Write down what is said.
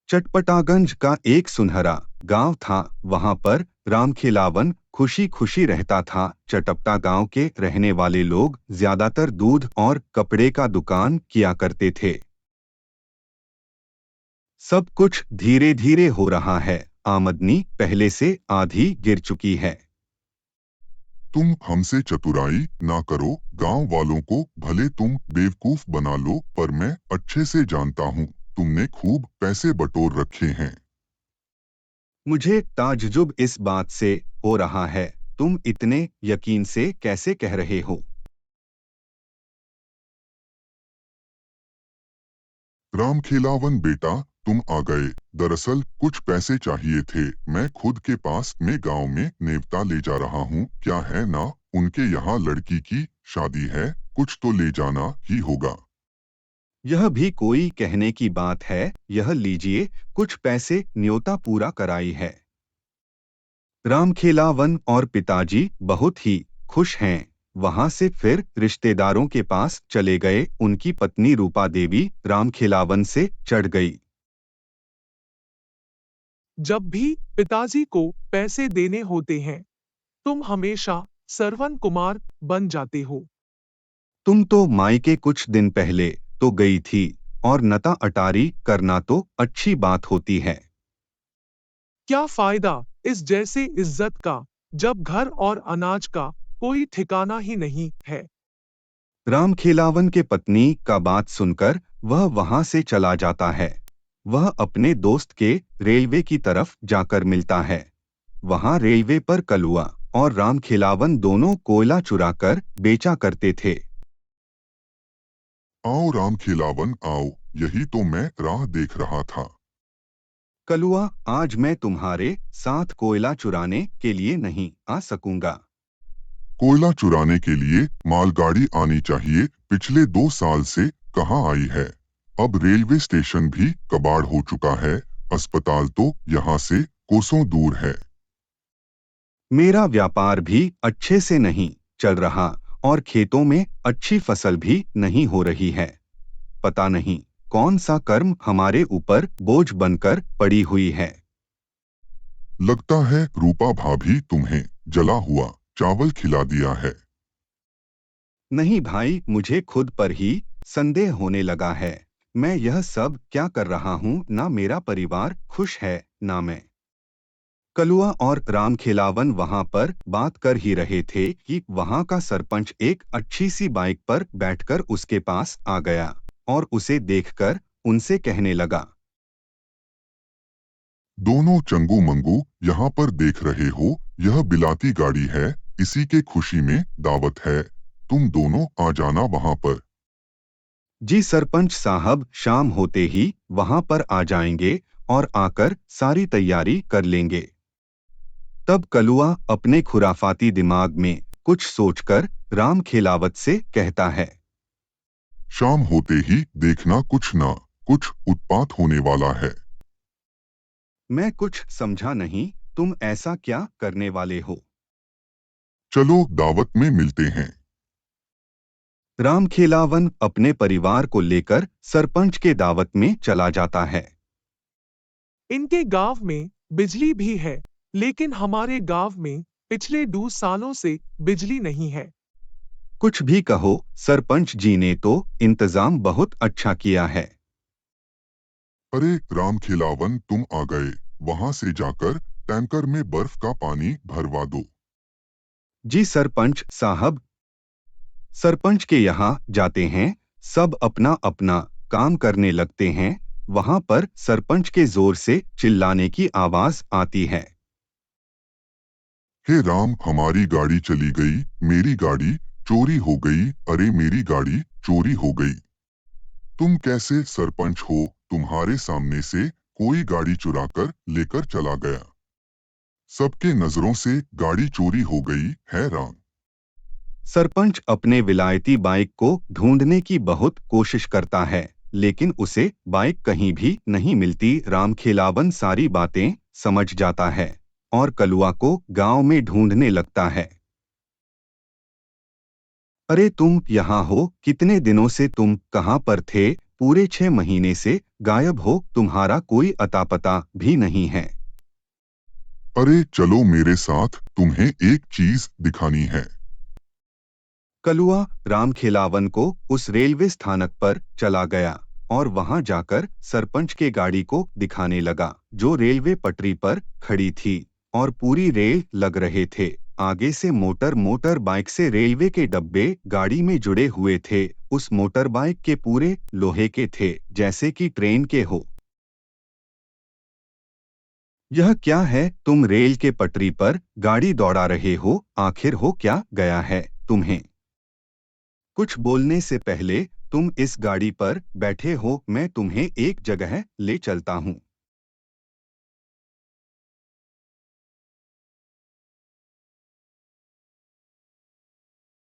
चटपटागंज का एक सुनहरा गांव था। वहां पर रामखेलावन खुशी खुशी रहता था। चटपटा गांव के रहने वाले लोग ज्यादातर दूध और कपड़े का दुकान किया करते थे। सब कुछ धीरे धीरे हो रहा है। आमदनी पहले से आधी गिर चुकी है। तुम हमसे चतुराई ना करो। गांव वालों को भले तुम बेवकूफ बना लो, पर मैं अच्छे से जानता हूँ तुमने खूब पैसे बटोर रखे हैं। मुझे ताज्जुब इस बात से हो रहा है। तुम इतने यकीन से कैसे कह रहे हो? रामखेलावन बेटा, तुम आ गए। दरअसल कुछ पैसे चाहिए थे। मैं खुद के पास में गांव में नेवता ले जा रहा हूँ। क्या है ना, उनके यहाँ लड़की की शादी है। कुछ तो ले जाना ही होगा। यह भी कोई कहने की बात है। यह लीजिए, कुछ पैसे न्योता पूरा कराई है। रामखेलावन और पिताजी बहुत ही खुश हैं। वहां से फिर रिश्तेदारों के पास चले गए। उनकी पत्नी रूपा देवी रामखेलावन से चढ़ गई। जब भी पिताजी को पैसे देने होते हैं, तुम हमेशा सरवन कुमार बन जाते हो। तुम तो मायके कुछ दिन पहले तो गई थी, और नता अटारी करना तो अच्छी बात होती है। क्या फायदा इस जैसे इज्जत का, जब घर और अनाज का कोई ठिकाना ही नहीं है। रामखेलावन के पत्नी का बात सुनकर वह वहां से चला जाता है। वह अपने दोस्त के रेलवे की तरफ जाकर मिलता है। वहां रेलवे पर कलुआ और रामखेलावन दोनों कोयला चुराकर बेचा करते थे। आओ रामखेलावन आओ, यही तो मैं राह देख रहा था। कलुआ, आज मैं तुम्हारे साथ कोयला चुराने के लिए नहीं आ सकूंगा। कोयला चुराने के लिए मालगाड़ी आनी चाहिए। पिछले 2 साल से कहाँ आई है। अब रेलवे स्टेशन भी कबाड़ हो चुका है। अस्पताल तो यहाँ से कोसों दूर है। मेरा व्यापार भी अच्छे से नहीं चल रहा, और खेतों में अच्छी फसल भी नहीं हो रही है। पता नहीं कौन सा कर्म हमारे ऊपर बोझ बनकर पड़ी हुई है। लगता है रूपा भाभी तुम्हें जला हुआ चावल खिला दिया है। नहीं भाई, मुझे खुद पर ही संदेह होने लगा है। मैं यह सब क्या कर रहा हूँ? ना मेरा परिवार खुश है, ना मैं। कलुआ और रामखेलावन वहां पर बात कर ही रहे थे कि वहां का सरपंच एक अच्छी सी बाइक पर बैठकर उसके पास आ गया, और उसे देखकर उनसे कहने लगा। दोनों चंगू मंगू यहाँ पर देख रहे हो, यह बिलाती गाड़ी है। इसी के खुशी में दावत है। तुम दोनों आ जाना वहाँ पर। जी सरपंच साहब, शाम होते ही वहां पर आ जाएंगे और आकर सारी तैयारी कर लेंगे। तब कलुआ अपने खुराफाती दिमाग में कुछ सोचकर रामखेलावत से कहता है। शाम होते ही देखना, कुछ ना कुछ उत्पात होने वाला है। मैं कुछ समझा नहीं, तुम ऐसा क्या करने वाले हो? चलो दावत में मिलते हैं। रामखेलावन अपने परिवार को लेकर सरपंच के दावत में चला जाता है। इनके गांव में बिजली भी है, लेकिन हमारे गांव में पिछले 2 सालों से बिजली नहीं है। कुछ भी कहो, सरपंच जी ने तो इंतजाम बहुत अच्छा किया है। अरे रामखेलावन, तुम आ गए। वहां से जाकर टैंकर में बर्फ का पानी भरवा दो। जी सरपंच साहब। सरपंच के यहाँ जाते हैं, सब अपना अपना काम करने लगते हैं। वहां पर सरपंच के जोर से चिल्लाने की आवाज आती है। हे राम, हमारी गाड़ी चली गई। मेरी गाड़ी चोरी हो गई। अरे मेरी गाड़ी चोरी हो गई। तुम कैसे सरपंच हो? तुम्हारे सामने से कोई गाड़ी चुराकर लेकर चला गया। सबके नजरों से गाड़ी चोरी हो गई है राम। सरपंच अपने विलायती बाइक को ढूंढने की बहुत कोशिश करता है, लेकिन उसे बाइक कहीं भी नहीं मिलती। रामखेलावन सारी बातें समझ जाता है और कलुआ को गांव में ढूंढने लगता है। अरे तुम यहाँ हो? कितने दिनों से तुम कहाँ पर थे? पूरे 6 महीने से गायब हो, तुम्हारा कोई अता पता भी नहीं है। अरे चलो मेरे साथ, तुम्हें एक चीज दिखानी है। कलुआ रामखेलावन को उस रेलवे स्थानक पर चला गया और वहां जाकर सरपंच के गाड़ी को दिखाने लगा, जो रेलवे पटरी पर खड़ी थी और पूरी रेल लग रहे थे। आगे से मोटर बाइक से रेलवे के डब्बे गाड़ी में जुड़े हुए थे। उस मोटर बाइक के पूरे लोहे के थे, जैसे कि ट्रेन के हो। यह क्या है? तुम रेल के पटरी पर गाड़ी दौड़ा रहे हो, आखिर हो क्या गया है तुम्हें? कुछ बोलने से पहले तुम इस गाड़ी पर बैठे हो, मैं तुम्हें एक जगह ले चलता हूँ।